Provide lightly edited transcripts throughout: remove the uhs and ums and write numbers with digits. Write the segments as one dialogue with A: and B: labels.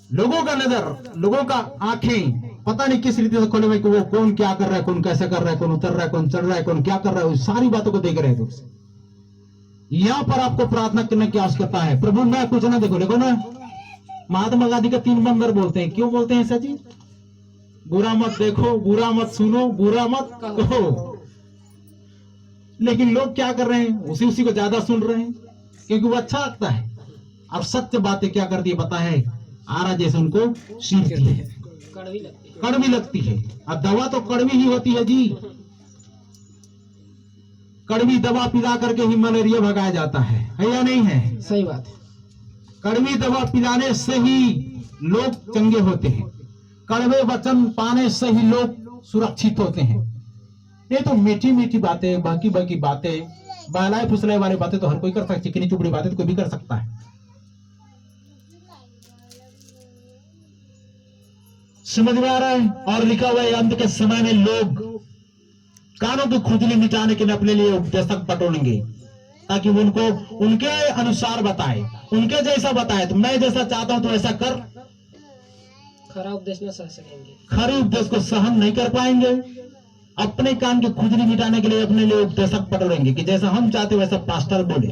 A: लोगों का नजर, लोगों का आंखें पता नहीं किस रीति से खोले हुए कि वो कौन क्या कर रहा है, कौन कैसे कर रहा है, कौन उतर रहा है, कौन चढ़ रहा है, कौन क्या कर रहा है, उस सारी बातों को देख रहे हैं दूर से। यहां पर आपको प्रार्थना करने की आवश्यकता है, प्रभु मैं कुछ ना देखो। देखो ना, महात्मा गांधी के 3 बंदर बोलते हैं, क्यों बोलते हैं ऐसा जी? बुरा मत देखो, बुरा मत सुनो, बुरा मत कहो। लेकिन लोग क्या कर रहे हैं, उसी को ज्यादा सुन रहे हैं क्योंकि वो अच्छा लगता है। अब सत्य बातें क्या करती है पता है? आरा जैसे उनको सीखती है, कड़वी लगती है। अब दवा तो कड़वी ही होती है जी। कड़वी दवा पिला करके ही मलेरिया भगाया जाता है या नहीं है?
B: सही बात है।
A: कड़वी दवा पिलाने से ही लोग चंगे होते हैं, कड़वे वचन पाने से ही लोग सुरक्षित होते हैं। ये तो मीठी मीठी बातें, बाकी बाकी बातें, बहलाए फुसलाए वाली बातें तो हर कोई कर सकता है, चिकनी चुपड़ी बातें तो कोई भी कर सकता है। समझ में आ रहा है? और लिखा हुआ है अंत के समय में लोग कानों की खुजली मिटाने के लिए अपने लिए उपदेशक बटोरेंगे ताकि वो उनको उनके अनुसार बताए, उनके जैसा बताए। तो मैं जैसा चाहता हूं तो ऐसा कर।
B: खरा उपदेश न सह सकेंगे,
A: खरे उपदेश को सहन नहीं कर पाएंगे। अपने कान की खुजली मिटाने के लिए अपने लिए उपदेशक बटोरेंगे कि जैसा हम चाहते वैसा पास्टर बोले,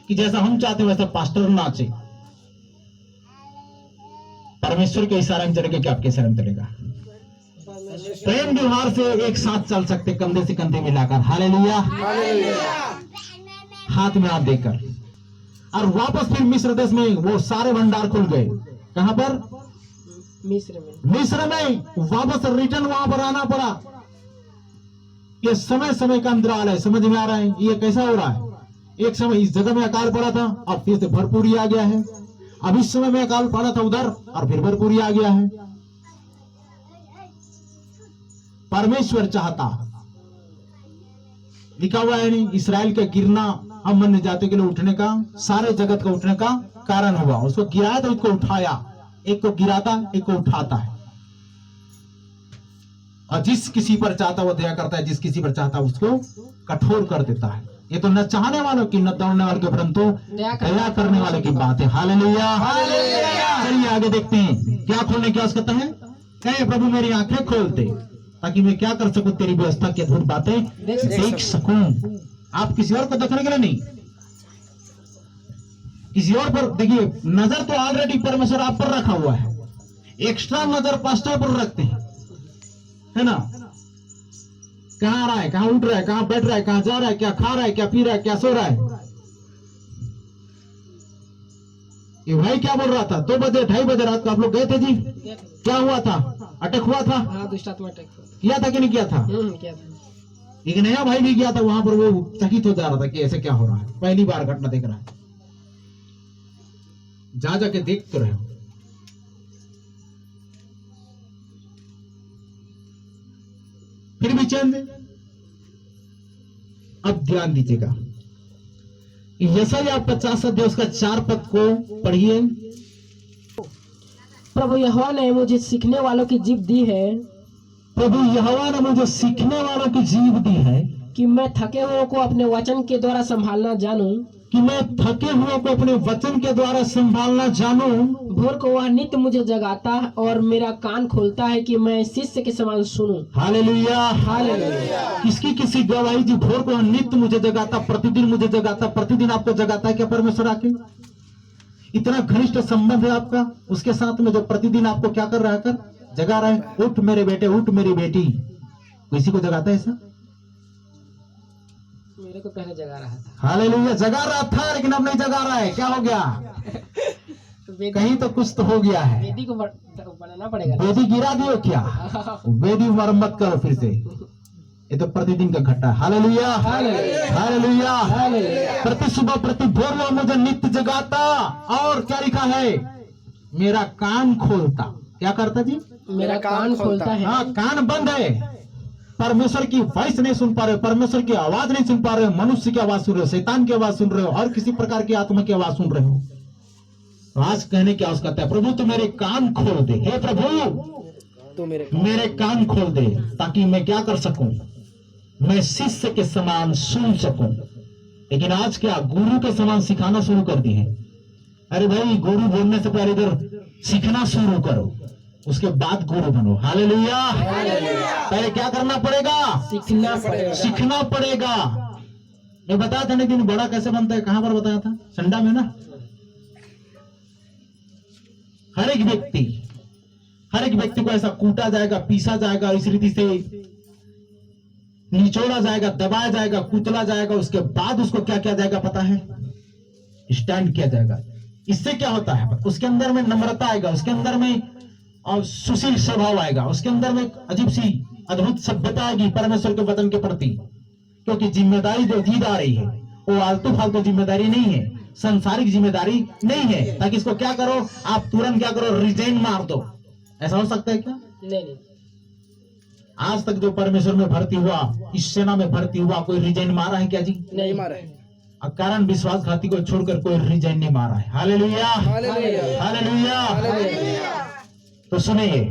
A: कि जैसा हम चाहते वैसा पास्टर नाचे। परमेश्वर के इशारे में चलेगा कि आपके इशारे में चलेगा? प्रेम व्यवहार से एक साथ चल सकते, कंधे से कंधे मिलाकर। हालेलुया, हाथ में हाथ देकर। और वापस फिर मिस्र देश में वो सारे भंडार खुल गए। कहां पर? मिस्र में वापस रिटर्न वहां पर आना पड़ा। ये समय समय का अंतराल है। समझ में आ रहा है ये कैसा हो रहा है? एक समय इस जगह में अकाल पड़ा था, अब फिर से भरपूरी आ गया है। अब इस समय में अकाल पड़ा था उधर, और फिर भरपूरी आ गया है। परमेश्वर चाहता, लिखा हुआ है नहीं, इसराइल का गिरना हम अन्य जातियों के लिए उठने का, सारे जगत का उठने का कारण हुआ। उसको गिराया तो उसको उठाया। एक को गिराता, एक को उठाता है। और जिस किसी पर चाहता वो दया करता है, जिस किसी पर चाहता उसको कठोर कर देता है। ये तो न चाहने वालों की, न दौड़ने वालों की, परंतु दया करने वाले की बात है। हालेलुया। चलिए आगे देखते हैं क्या खोलने की आवश्यकता है। कहे प्रभु मेरी आंखें खोलते ताकि मैं क्या कर सकूं, तेरी व्यवस्था की अद्भुत बातें देख सकूं। आप किसी और को देखने के लिए नहीं, किसी और पर देखिए। नजर तो ऑलरेडी परमेश्वर आप पर रखा हुआ है, एक्स्ट्रा नजर पास्टर पर रखते हैं, है ना? कहां आ रहा है, कहां उठ रहा है, कहां बैठ रहा है, कहां जा रहा है, क्या खा रहा है, क्या पी रहा है, क्या सो रहा है। ये भाई क्या बोल रहा था? 2 बजे 2:30 बजे रात को आप लोग गए थे जी? क्या हुआ था? अटैक हुआ था?
B: हाँ, दुष्टात्मा अटैक
A: किया था कि नहीं किया था?
B: किया था।
A: एक नया भाई भी गया था वहां पर, वो चकित हो जा रहा था कि ऐसे क्या हो रहा है, पहली बार घटना देख रहा है। जा जाके देख तो रहे हो। फिर भी चैन दे। अब ध्यान दीजिएगा, यशायाह 50 अध्याय उसका 4 पद को पढ़िए।
B: प्रभु यहोवा ने मुझे सीखने वालों की जीभ दी है,
A: प्रभु यहोवा ने मुझे सीखने वालों की जीभ दी है,
B: कि मैं थके हुओं को अपने वचन के द्वारा संभालना जानूं।
A: कि मैं थके हुओं को अपने वचन के द्वारा संभालना जानूं।
B: भोर को वह नित्य मुझे जगाता और मेरा कान खोलता है कि मैं शिष्य के समान सुनूं।
A: Hallelujah,
B: hallelujah.
A: किसकी किसी गवाही जी? भोर को नित्य मुझे जगाता, प्रतिदिन मुझे जगाता। प्रतिदिन आपको जगाता है क्या परमेश्वर आके? इतना घनिष्ठ संबंध है आपका उसके साथ में, जो प्रतिदिन आपको क्या कर रहा है? कर जगा रहा है। उठ मेरे बेटे, उठ मेरी बेटी। किसी को जगाता है ऐसा?
B: मेरे को पहले जगा रहा था।
A: हालेलुया, जगा रहा था लेकिन अब नहीं जगा रहा है। क्या हो गया? कहीं तो कुछ तो हो गया है।
B: वेदी को बनाना पड़ेगा।
A: वेदी गिरा दियो क्या? वेदी मरम्मत करो फिर से। ये तो प्रतिदिन का घटना है। Hallelujah, hallelujah. प्रति सुबह प्रति भोर वो मुझे नित्य जगाता, और क्या लिखा है? मेरा कान खोलता। क्या करता जी?
B: मेरा कान खोलता है।
A: हाँ, कान बंद है। परमेश्वर की वॉइस नहीं सुन पा रहे हो, परमेश्वर की आवाज नहीं सुन पा रहे हो, मनुष्य की आवाज सुन रहे हो, शैतान की आवाज सुन रहे हो, और किसी प्रकार की आत्मा की आवाज सुन रहे हो। तो आज कहने की आवश्यकता है, प्रभु तू मेरे कान खोल दे। हे प्रभु
B: तो
A: मेरे कान खोल दे ताकि मैं क्या कर सकूं, मैं शिष्य के समान सुन सकूं। लेकिन आज क्या गुरु के समान सिखाना शुरू कर दिए हैं। अरे भाई, गुरु बोलने से पहले इधर सीखना शुरू करो, उसके बाद गुरु बनो। हालेलुया। पहले क्या करना पड़ेगा?
B: सीखना पड़ेगा।
A: सीखना पड़ेगा। मैं बताया था ना दिन बड़ा कैसे बनता है, कहां पर बताया था? संडा में ना। हर एक व्यक्ति को ऐसा कूटा जाएगा, पीसा जाएगा, इस रीति से निचोड़ा जाएगा, दबाया जाएगा, कुचला जाएगा। उसके बाद उसको क्या किया जाएगा पता है? स्टैंड किया जाएगा। इससे क्या होता है? उसके अंदर में नम्रता आएगा, उसके अंदर में और सुशील स्वभाव आएगा, उसके अंदर में अजीब सी अद्भुत सभ्यता आएगी परमेश्वर के वचन के प्रति। क्योंकि जिम्मेदारी जो दी जा रही है वो आलतू फालतू जिम्मेदारी नहीं है, संसारिक जिम्मेदारी नहीं है, ताकि इसको क्या करो आप तुरंत क्या करो, रिजाइन मार दो। ऐसा हो सकता है क्या?
B: नहीं।
A: आज तक जो परमेश्वर में भर्ती हुआ, इस सेना में भर्ती हुआ, कोई रिजाइन मारा है क्या जी?
B: नहीं मारा।
A: कारण विश्वासघाती को छोड़कर कोई रिजाइन नहीं मारा है। Hallelujah, hallelujah. तो सुनिए,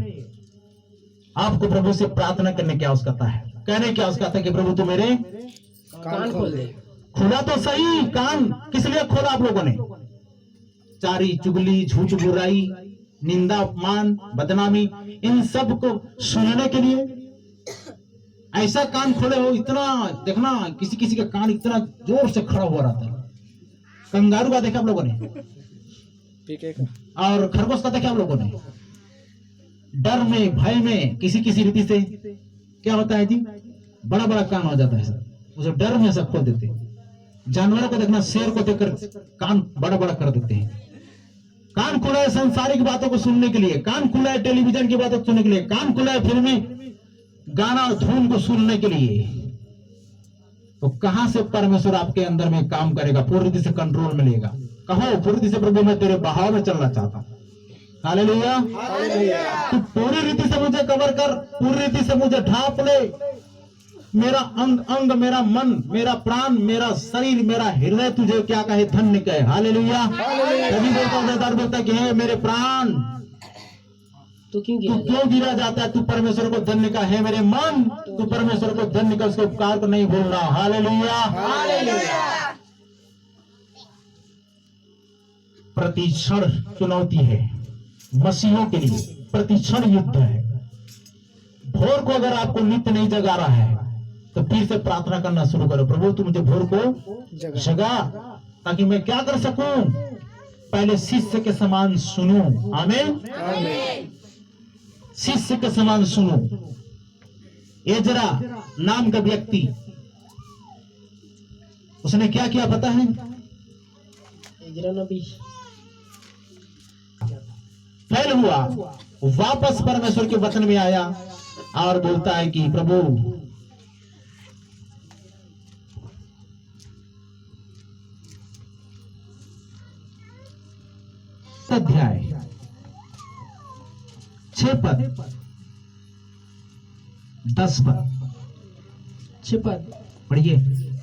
A: आपको प्रभु से प्रार्थना करने की आवश्यकता है, कहने की आवश्यकता है कि प्रभु तू मेरे
B: कान खोल दे।
A: खुला तो सही कान, किस लिए खोला आप लोगों ने? चारी चुगली, झूठ बुराई, निंदा, अपमान, बदनामी, इन सब को सुनने के लिए ऐसा कान खोले हो। इतना देखना, किसी किसी का कान इतना जोर से खड़ा हुआ रहता है। कंगारू का देखा आप लोगों ने, और खरगोश का देखा आप लोगों ने। डर में, भय में, किसी किसी रीति से क्या होता है जी, बड़ा बड़ा कान हो जाता है सर, उसे डर में सब खोल देते हैं। जानवरों को देखना, शेर को देखकर कान बड़ा बड़ा कर देते हैं। कान खुला है संसारिक बातों को सुनने के लिए, कान खुला है टेलीविजन की बातों को सुनने के लिए, कान खुला है फिल्मी गाना धुन को सुनने के लिए। तो कहां से परमेश्वर आपके अंदर में काम करेगा, पूरी रीति से कंट्रोल में लेगा? कहो पूरी रीति से प्रभु मैं तेरे बहाव में चलना चाहता हूं। हालेलुया। तू पूरी रीति से मुझे कवर कर, पूरी रीति से मुझे ढांप ले। मेरा अंग अंग, मेरा मन, मेरा प्राण, मेरा शरीर, मेरा हृदय तुझे क्या कहे, धन्य कहे। हालेलुया। तभी बोलता है कि हे मेरे प्राण
B: तू क्यों
A: गिरा जाता है? तू परमेश्वर को धन्य का है। मेरे मन, तू परमेश्वर को धन्य का, उसके उपकार को नहीं भूलना। हालेलुया। प्रतिक्षण चुनौती है मसीहों के लिए, प्रतिक्षण युद्ध है। भोर को अगर आपको नित्य नहीं जगा रहा है तो फिर से प्रार्थना करना शुरू करो, प्रभु तू मुझे भोर को जगा, ताकि मैं क्या कर सकूं? पहले शिष्य के समान सुनूं। आमीन। शिष्य के समान सुनो। एजरा नाम का व्यक्ति, उसने क्या किया पता है?
B: एजरा नबी
A: फेल हुआ, वापस परमेश्वर के वचन में आया और बोलता है कि प्रभु अध्याय 6 पद 10 पद
B: 6 पद
A: पढ़िए।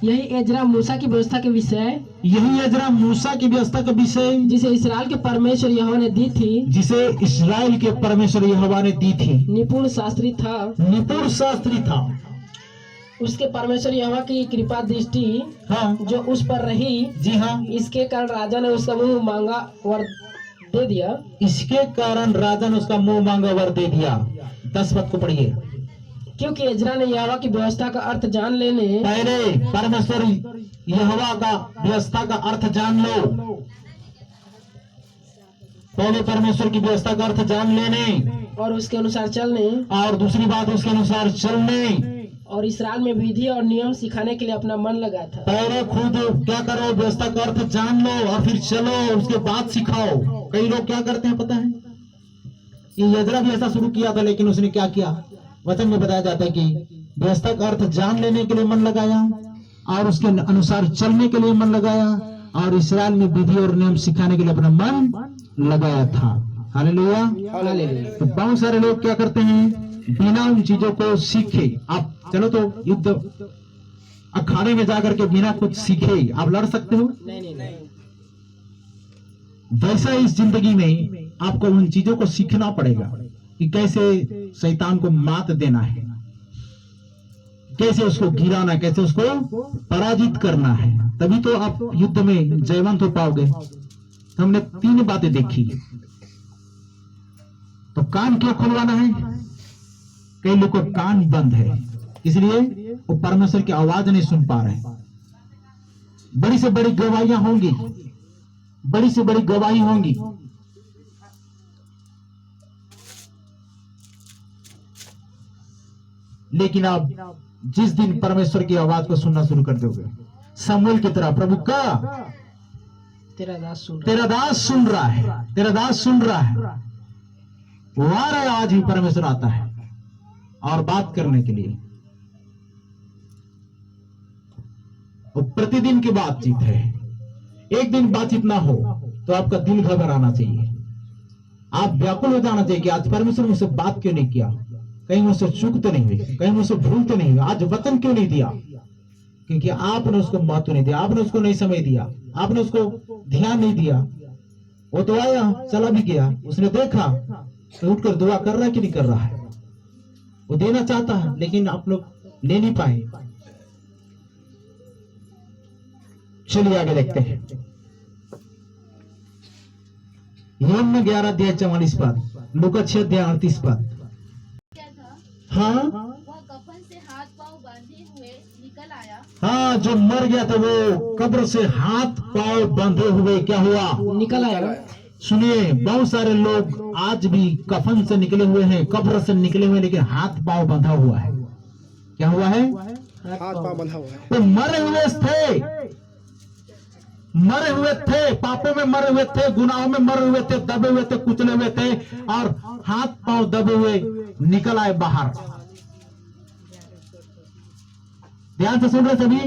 B: यही एजरा मूसा की व्यवस्था के विषय,
A: यही एजरा मूसा की व्यवस्था का विषय,
B: जिसे इस्राएल के परमेश्वर यहोवा ने दी थी,
A: जिसे इस्राएल के परमेश्वर यहोवा ने दी थी।
B: निपुण शास्त्री था,
A: निपुण शास्त्री था।
B: उसके परमेश्वर यहोवा की कृपा दृष्टि
A: हाँ
B: जो उस पर रही,
A: जी हाँ,
B: इसके कारण राजा ने उसका मुंह मांगा वर दे दिया।
A: इसके कारण राजा ने उसका मुंह मांगा वर दे दिया। 10 पद को पढ़िए।
B: क्योंकि एजरा ने यहोवा की व्यवस्था का अर्थ जान लेने,
A: पहले परमेश्वर यहोवा का व्यवस्था का अर्थ जान लो। पहले परमेश्वर की व्यवस्था का अर्थ जान लेने
B: और उसके अनुसार चलने,
A: और दूसरी बात उसके अनुसार चलने,
B: और इस्राएल में विधि और नियम सिखाने के लिए अपना मन लगा था।
A: पहले खुद क्या करो, व्यवस्था का अर्थ जान लो और फिर चलो, उसके बाद सिखाओ। कई लोग क्या करते हैं पता है? ये एजरा भी ऐसा शुरू किया था, लेकिन उसने क्या किया? वचन में बताया जाता है कि व्यवस्था का अर्थ जान लेने के लिए मन लगाया और उसके अनुसार चलने के लिए मन लगाया, और इस्राएल में विधि और नियम सिखाने के लिए अपना मन लगाया था। हालेलुया। तो बहुत सारे लोग क्या करते हैं, बिना उन चीजों को सीखे। आप चलो तो युद्ध अखाड़े में जाकर के बिना कुछ सीखे आप लड़ सकते हो?
B: नहीं।
A: वैसा इस जिंदगी में आपको उन चीजों को सीखना पड़ेगा कि कैसे शैतान को मात देना है, कैसे उसको गिराना, कैसे उसको पराजित करना है। तभी तो आप युद्ध में जयवंत हो पाओगे। हमने 3 बातें देखी। कान क्यों खुलवाना है? कई लोग को कान बंद है, इसलिए वो परमेश्वर की आवाज नहीं सुन पा रहे। बड़ी से बड़ी गवाहियां होंगी, बड़ी से बड़ी गवाही होंगी, लेकिन आप जिस दिन परमेश्वर की आवाज को सुनना शुरू कर दोगे, समूएल की तरह, प्रभु का
B: तेरा दास सुन रहा
A: तेरा दास सुन रहा है, तेरा दास सुन रहा है, वो आ रहा है। आज भी परमेश्वर आता है और बात करने के लिए। वो प्रतिदिन की बातचीत है। एक दिन बातचीत ना हो तो आपका दिल घबराना चाहिए, आप व्याकुल हो जाना चाहिए कि आज परमेश्वर मुझसे बात क्यों नहीं किया, कहीं मुझसे चूक तो नहीं हुई, कहीं मुझसे भूल तो नहीं हुई, आज वचन क्यों नहीं दिया? क्योंकि आपने उसको महत्व नहीं दिया, आपने उसको नहीं समय दिया, आपने उसको ध्यान नहीं दिया। वो तो आया, चला भी गया, उसने देखा तो उठकर दुआ कर रहा है कि नहीं कर रहा है। वो देना चाहता है लेकिन आप लोग ले नहीं पाए। चलिए आगे देखते हैं। यूहन्ना 11:44, लूका 6:38। हाँ
C: वह कफन से हाथ पांव बांधे हुए निकल आया।
A: हाँ, जो मर गया था वो कब्र से हाथ पांव बंधे हुए क्या हुआ?
B: निकल आया।
A: सुनिए, बहुत सारे लोग आज भी कफन से निकले हुए हैं, कब्र से निकले हुए, लेकिन हाथ पांव बंधा हुआ है। क्या हुआ है?
D: हाथ पांव बंधा हुआ है।
A: तो मरे हुए थे, मरे हुए थे, पापों में मरे हुए थे, गुनाहों में मरे हुए थे, दबे हुए थे, कुचले हुए थे, और हाथ पांव दबे हुए निकल आए बाहर। ध्यान से सुन रहे सभी।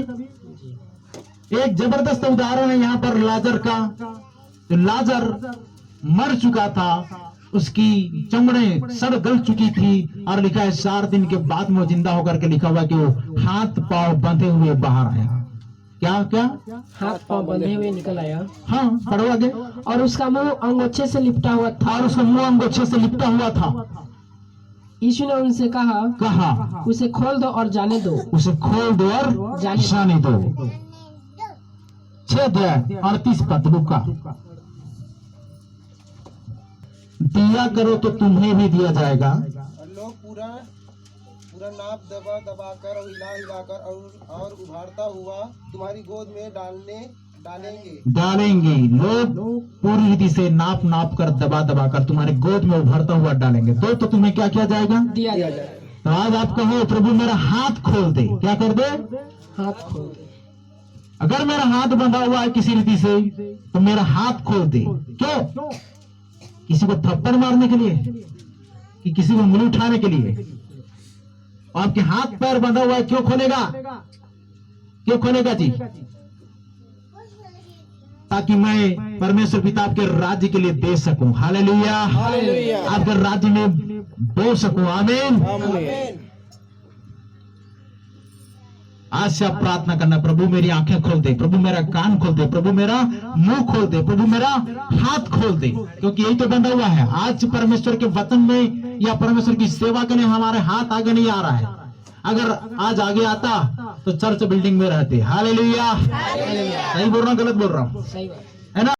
A: एक जबरदस्त उदाहरण है यहाँ पर लाजर का। तो लाजर मर चुका था, उसकी चमड़े सड़ गल चुकी थी, और लिखा है 4 दिन के बाद में वो जिंदा होकर के लिखा हुआ कि वो हाथ पांव बंधे हुए बाहर आया। क्या क्या?
B: हाथ पांव बंधे हुए निकल आया।
A: हाँ, पढ़ो आगे।
B: और उसका मुंह अंगोछे से लिपटा हुआ था।
A: और उसका मुंह अंगोछे से लिपटा हुआ था।
B: यीशु ने उनसे
A: कहा
B: उसे खोल दो और जाने दो।
A: उसे खोल दो और जाने दो। 6:38 लूका। दिया करो तो तुम्हें भी दिया जाएगा,
D: और लोग पूरा पूरा नाप दबा दबा कर और हिला हिलाकर और उभारता हुआ तुम्हारी गोद में डालेंगे।
A: लोग पूरी रीति से नाप नाप कर दबा दबा कर तुम्हारे गोद में उभरता हुआ डालेंगे। तो तुम्हें क्या किया जाएगा?
B: दिया जाएगा।
A: तो आज आप कहो, प्रभु मेरा हाथ खोल दे। क्या कर दे?
B: हाथ खोल दे।
A: अगर मेरा हाथ बंधा हुआ है किसी रीति से, तो मेरा हाथ खोल दे। क्यों? किसी को थप्पड़ मारने के लिए, कि किसी को उंगली उठाने के लिए? आपके हाथ पैर बंधा हुआ है, क्यों खोलेगा? क्यों खोलेगा जी? ताकि मैं परमेश्वर पिता आपके राज्य के लिए दे सकूं। हालेलुया। आपके राज्य में बो सकूं। आमीन। आज से आप प्रार्थना करना, प्रभु मेरी आंखें खोल दे, प्रभु मेरा कान खोल दे, प्रभु मेरा मुंह खोल दे, प्रभु मेरा हाथ खोल दे, क्योंकि यही तो बंधा हुआ है। आज परमेश्वर के वचन में या परमेश्वर की सेवा के लिए हमारे हाथ आगे नहीं आ रहा है। अगर आज आगे आता तो चर्च बिल्डिंग में रहते। हालेलुया। सही बोल रहा हूँ, गलत बोल रहा हूँ?
B: सही बात।
A: है ना?